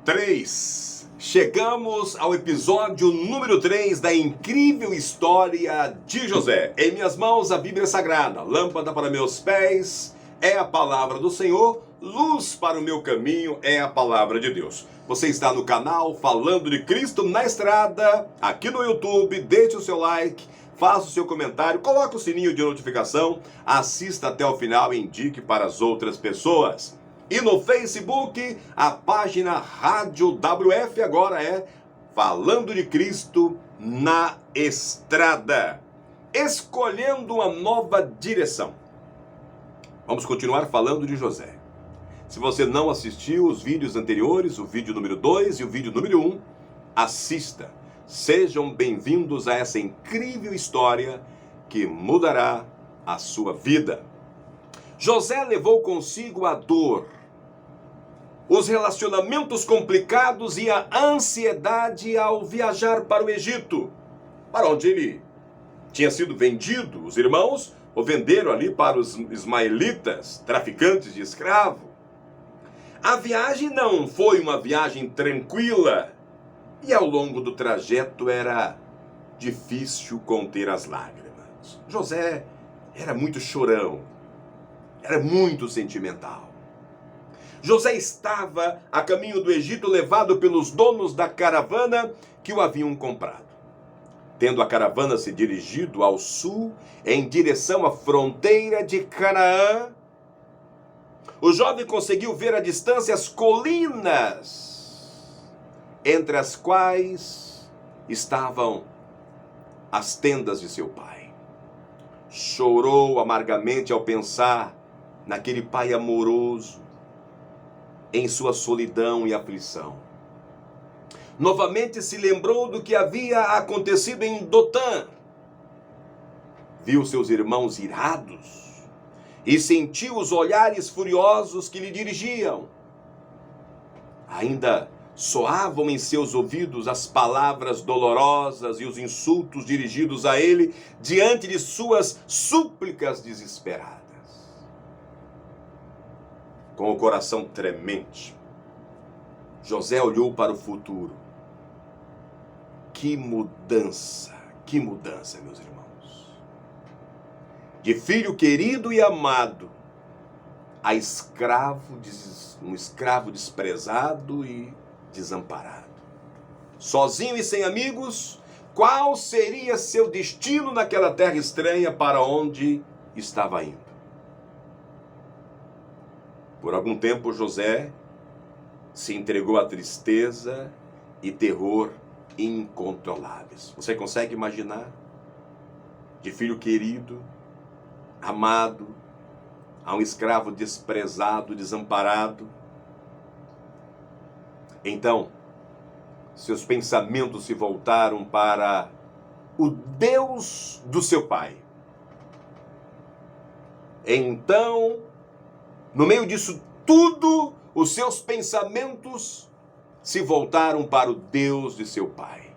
3. Chegamos ao episódio número 3 da incrível história de José. Em minhas mãos a Bíblia Sagrada, lâmpada para meus pés é a palavra do Senhor, luz para o meu caminho é a palavra de Deus. Você está no canal Falando de Cristo na Estrada, aqui no YouTube, deixe o seu like, faça o seu comentário, coloque o sininho de notificação, assista até o final e indique para as outras pessoas. E no Facebook, a página Rádio WF agora é Falando de Cristo na Estrada, escolhendo uma nova direção. Vamos continuar falando de José. Se você não assistiu os vídeos anteriores, o vídeo número 2 e o vídeo número 1, assista. Sejam bem-vindos a essa incrível história que mudará a sua vida. José levou consigo a dor, os relacionamentos complicados e a ansiedade ao viajar para o Egito, para onde ele tinha sido vendido. Os irmãos o venderam ali para os ismaelitas, traficantes de escravo. A viagem não foi uma viagem tranquila e ao longo do trajeto era difícil conter as lágrimas. José era muito chorão, era muito sentimental. José estava a caminho do Egito, levado pelos donos da caravana que o haviam comprado. Tendo a caravana se dirigido ao sul, em direção à fronteira de Canaã, o jovem conseguiu ver à distância as colinas, entre as quais estavam as tendas de seu pai. Chorou amargamente ao pensar naquele pai amoroso, em sua solidão e aflição. Novamente se lembrou do que havia acontecido em Dotã. Viu seus irmãos irados e sentiu os olhares furiosos que lhe dirigiam. Ainda soavam em seus ouvidos as palavras dolorosas e os insultos dirigidos a ele diante de suas súplicas desesperadas. Com o coração tremente, José olhou para o futuro. Que mudança, meus irmãos. De filho querido e amado, a um escravo desprezado e desamparado. Sozinho e sem amigos, qual seria seu destino naquela terra estranha para onde estava indo? Por algum tempo, José se entregou à tristeza e terror incontroláveis. Você consegue imaginar? De filho querido, amado, a um escravo desprezado, desamparado. Então, seus pensamentos se voltaram para o Deus do seu pai. Então, no meio disso tudo, os seus pensamentos se voltaram para o Deus de seu pai.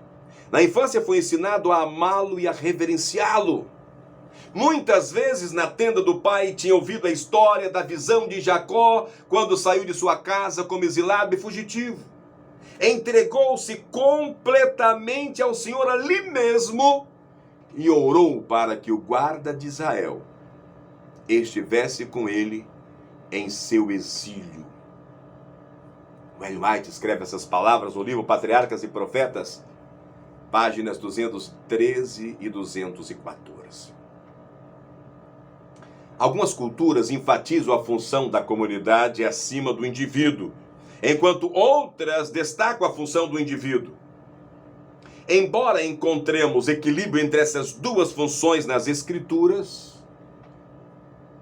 Na infância foi ensinado a amá-lo e a reverenciá-lo. Muitas vezes na tenda do pai tinha ouvido a história da visão de Jacó quando saiu de sua casa como exilado e fugitivo. Entregou-se completamente ao Senhor ali mesmo e orou para que o guarda de Israel estivesse com ele em seu exílio. Ellen White escreve essas palavras no livro Patriarcas e Profetas, páginas 213 e 214. Algumas culturas enfatizam a função da comunidade acima do indivíduo, enquanto outras destacam a função do indivíduo. Embora encontremos equilíbrio entre essas duas funções nas Escrituras,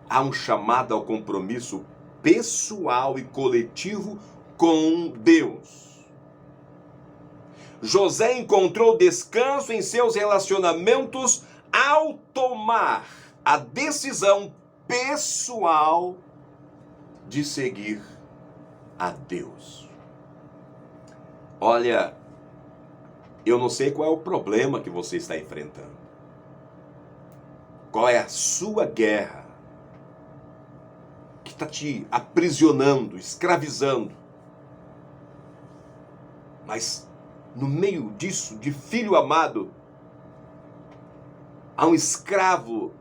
há um chamado ao compromisso pessoal e coletivo com Deus. José encontrou descanso em seus relacionamentos ao tomar a decisão pessoal de seguir a Deus. Olha, eu não sei qual é o problema que você está enfrentando. Qual é a sua guerra que está te aprisionando, escravizando. Mas no meio disso, de filho amado, há um escravo,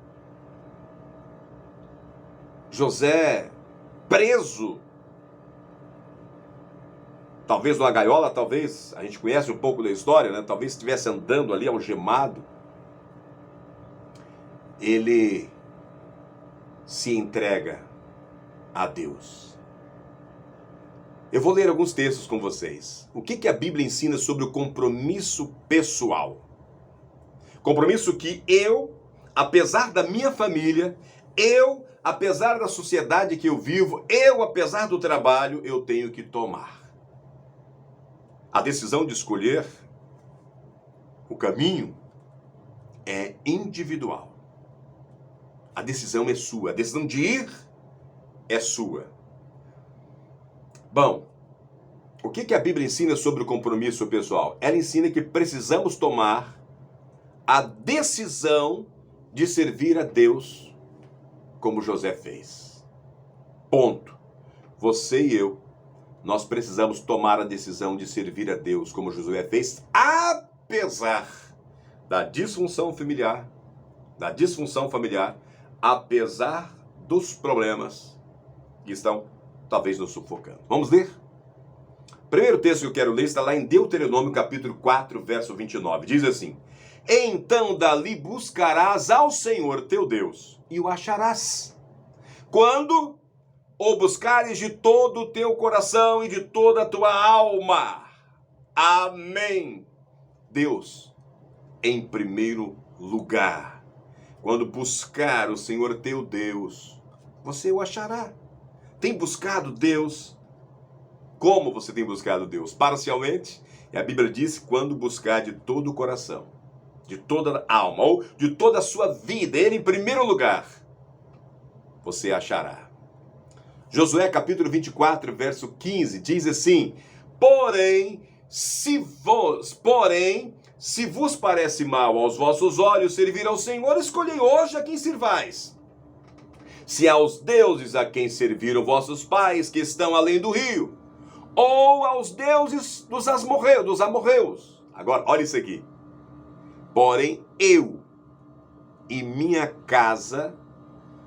José, preso, talvez numa gaiola, talvez, a gente conhece um pouco da história, né? Talvez estivesse andando ali algemado. Ele se entrega a Deus. Eu vou ler alguns textos com vocês. O que a Bíblia ensina sobre o compromisso pessoal? Compromisso que eu, apesar da minha família, eu, apesar da sociedade que eu vivo, eu, apesar do trabalho, eu tenho que tomar. A decisão de escolher o caminho é individual. A decisão é sua. A decisão de ir é sua. Bom, o que a Bíblia ensina sobre o compromisso pessoal? Ela ensina que precisamos tomar a decisão de servir a Deus como José fez. Ponto. Você e eu, nós precisamos tomar a decisão de servir a Deus como Josué fez, apesar da disfunção familiar, apesar dos problemas que estão talvez nos sufocando. Vamos ler? O primeiro texto que eu quero ler está lá em Deuteronômio capítulo 4, verso 29. Diz assim: então dali buscarás ao Senhor teu Deus e o acharás, quando o buscares de todo o teu coração e de toda a tua alma. Amém. Deus em primeiro lugar. Quando buscar o Senhor teu Deus, você o achará. Tem buscado Deus? Como você tem buscado Deus? Parcialmente? E a Bíblia diz: quando buscar de todo o coração, de toda a alma, ou de toda a sua vida, Ele em primeiro lugar, você achará. Josué capítulo 24, verso 15, diz assim: Porém, se vos parece mal aos vossos olhos servir ao Senhor, escolhei hoje a quem sirvais. Se aos deuses a quem serviram vossos pais, que estão além do rio, ou aos deuses dos amorreus. Agora, olha isso aqui. Porém, eu e minha casa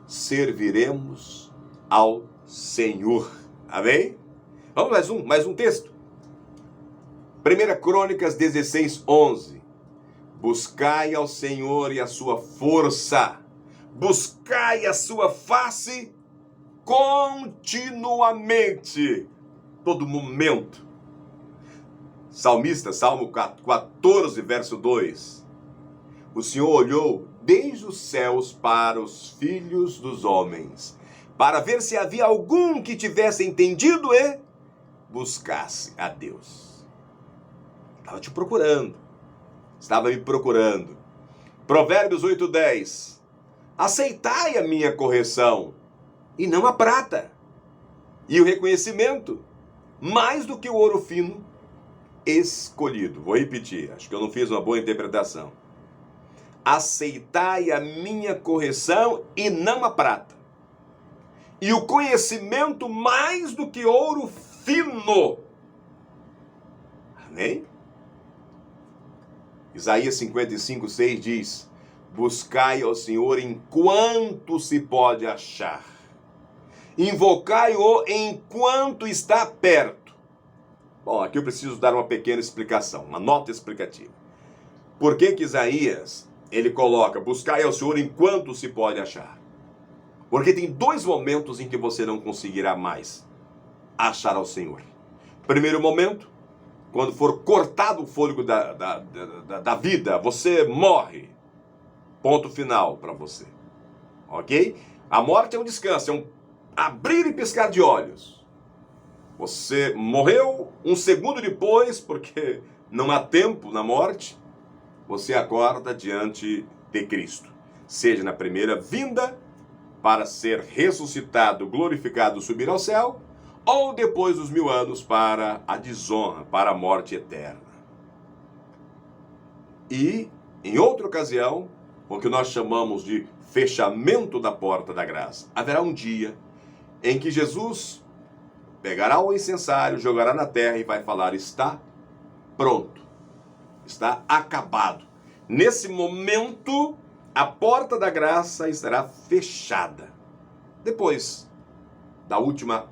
serviremos ao Senhor. Amém? Vamos mais um texto. 1 Crônicas 16, 11. Buscai ao Senhor e a sua força. Buscai a sua face continuamente. Todo momento. Salmista, Salmo 14, verso 2. O Senhor olhou desde os céus para os filhos dos homens, para ver se havia algum que tivesse entendido e buscasse a Deus. Estava te procurando. Estava me procurando. Provérbios 8:10. Aceitai a minha correção, e não a prata, e o reconhecimento, mais do que o ouro fino escolhido. Vou repetir, acho que eu não fiz uma boa interpretação. Aceitai a minha correção e não a prata, e o conhecimento mais do que ouro fino. Amém? Isaías 55:6 diz: buscai ao Senhor enquanto se pode achar, invocai-o enquanto está perto. Bom, aqui eu preciso dar uma pequena explicação, uma nota explicativa. Por que Isaías, ele coloca, buscai ao Senhor enquanto se pode achar? Porque tem dois momentos em que você não conseguirá mais achar ao Senhor. Primeiro momento, quando for cortado o fôlego da vida, você morre. Ponto final para você. Ok? A morte é um descanso, é um abrir e piscar de olhos. Você morreu um segundo depois, porque não há tempo na morte, você acorda diante de Cristo. Seja na primeira vinda, para ser ressuscitado, glorificado, subir ao céu, ou depois dos 1000 anos para a desonra, para a morte eterna. E, em outra ocasião, o que nós chamamos de fechamento da porta da graça, haverá um dia em que Jesus pegará o incensário, jogará na terra e vai falar: está pronto, está acabado. Nesse momento, a porta da graça estará fechada. Depois da última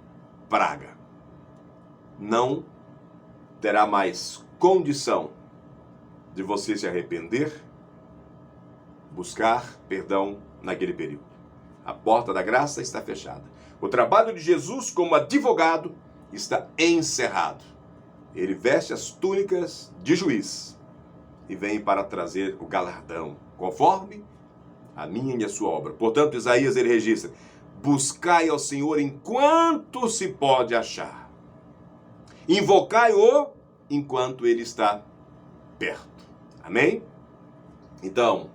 praga, não terá mais condição de você se arrepender, buscar perdão naquele período. A porta da graça está fechada. O trabalho de Jesus como advogado está encerrado. Ele veste as túnicas de juiz e vem para trazer o galardão, conforme a minha e a sua obra. Portanto, Isaías ele registra: buscai ao Senhor enquanto se pode achar. Invocai-o enquanto ele está perto. Amém? Então,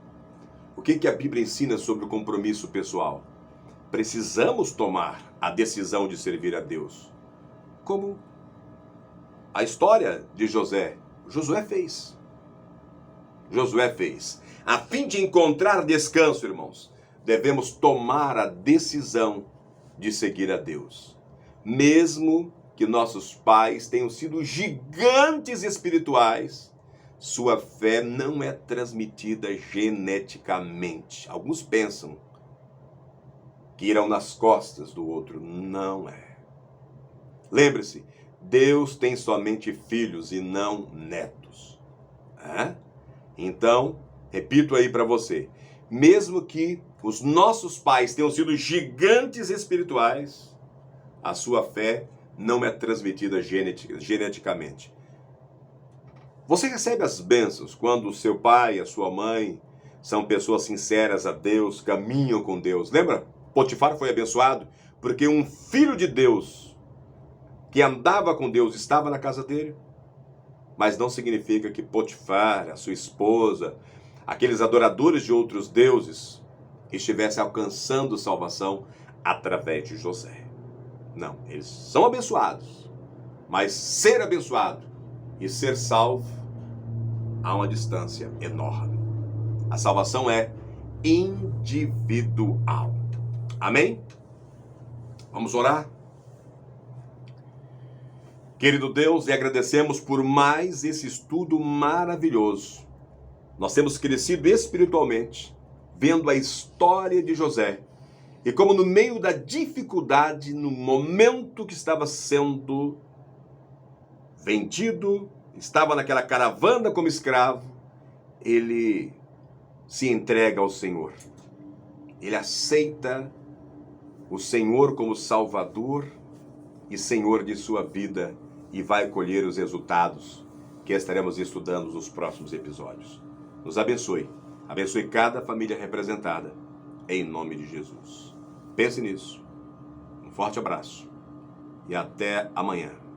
o que a Bíblia ensina sobre o compromisso pessoal? Precisamos tomar a decisão de servir a Deus. Como a história de Josué fez. Josué fez. A fim de encontrar descanso, irmãos, devemos tomar a decisão de seguir a Deus. Mesmo que nossos pais tenham sido gigantes espirituais, sua fé não é transmitida geneticamente. Alguns pensam que irão nas costas do outro. Não é. Lembre-se, Deus tem somente filhos e não netos. Então, repito aí para você, mesmo que os nossos pais tenham sido gigantes espirituais, a sua fé não é transmitida geneticamente. Você recebe as bênçãos quando o seu pai e a sua mãe são pessoas sinceras a Deus, caminham com Deus. Lembra? Potifar foi abençoado porque um filho de Deus que andava com Deus estava na casa dele. Mas não significa que Potifar, a sua esposa, aqueles adoradores de outros deuses, estivessem alcançando salvação através de José. Não, eles são abençoados. Mas ser abençoado e ser salvo há uma distância enorme. A salvação é individual. Amém? Vamos orar? Querido Deus, e agradecemos por mais esse estudo maravilhoso. Nós temos crescido espiritualmente, vendo a história de José. E como no meio da dificuldade, no momento que estava sendo vendido, estava naquela caravana como escravo, ele se entrega ao Senhor. Ele aceita o Senhor como Salvador e Senhor de sua vida e vai colher os resultados que estaremos estudando nos próximos episódios. Nos abençoe. Abençoe cada família representada, em nome de Jesus. Pense nisso. Um forte abraço e até amanhã.